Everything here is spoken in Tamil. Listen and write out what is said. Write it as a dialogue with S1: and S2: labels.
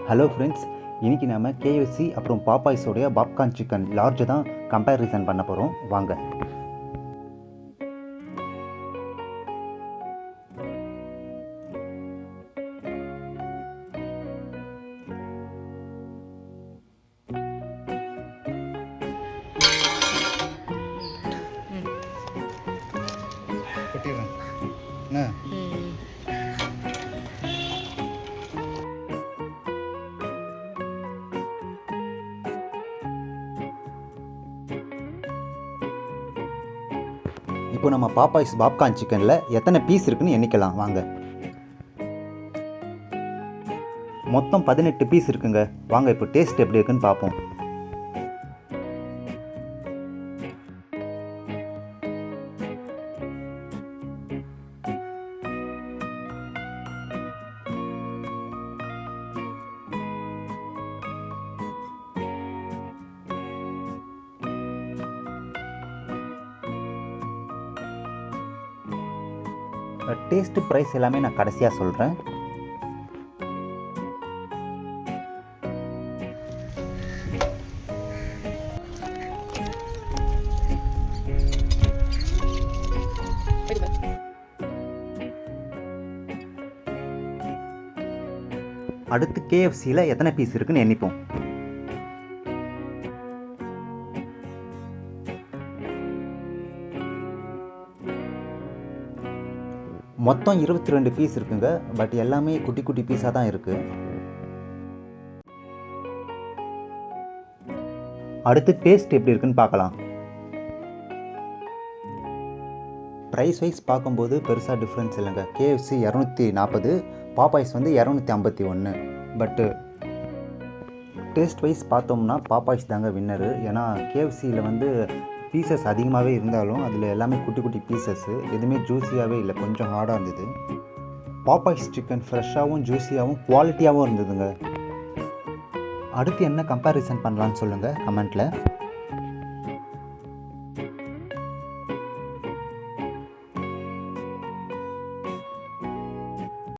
S1: ஹலோ ஃப்ரெண்ட்ஸ், இன்றைக்கி நம்ம கேஎஃப்சி அப்புறம் பாப்பாய்ஸோடைய பாப்கார்ன் சிக்கன் லார்ஜை தான் கம்பேரிசன் பண்ண போகிறோம். வாங்க. இப்போ நம்ம பாப்பாய்ஸ் பாப்கார்ன் சிக்கனில் எத்தனை பீஸ் இருக்குன்னு எண்ணிக்கலாம் வாங்க. மொத்தம் 18 பீஸ் இருக்குங்க. வாங்க இப்போ டேஸ்ட் எப்படி இருக்குன்னு பார்ப்போம். டேஸ்ட்டு ப்ரைஸ் எல்லாமே நான் கடைசியாக சொல்கிறேன். அடுத்து கேஎஃப்சியில் எத்தனை பீஸ் இருக்குன்னு எண்ணிப்போம். மொத்தம் 22 பீஸ் இருக்குங்க. பட் எல்லாமே குட்டி குட்டி பீஸாக தான் இருக்குது. அடுத்து டேஸ்ட் எப்படி இருக்குன்னு பார்க்கலாம். ப்ரைஸ் வைஸ் பார்க்கும்போது பெருசாக டிஃப்ரென்ஸ் இல்லைங்க. கேஎஃப்சி 240, பாப்பாய்ஸ் வந்து 251. பட்டு டேஸ்ட் வைஸ் பார்த்தோம்னா பாப்பாய்ஸ் தாங்க வின்னரு. ஏன்னா கேஎஃப்சியில் வந்து பீசஸ் அதிகமாகவே இருந்தாலும் அதில் எல்லாமே குட்டி குட்டி பீசஸ்ஸு, எதுவுமே ஜூஸியாகவே இல்லை, கொஞ்சம் ஹார்டாக இருந்தது. பாப்பாய்ஸ் சிக்கன் ஃப்ரெஷ்ஷாகவும் ஜூஸியாகவும் குவாலிட்டியாகவும் இருந்ததுங்க. அடுத்து என்ன கம்பேரிசன் பண்ணலான்னு சொல்லுங்கள் கமெண்ட்டில்.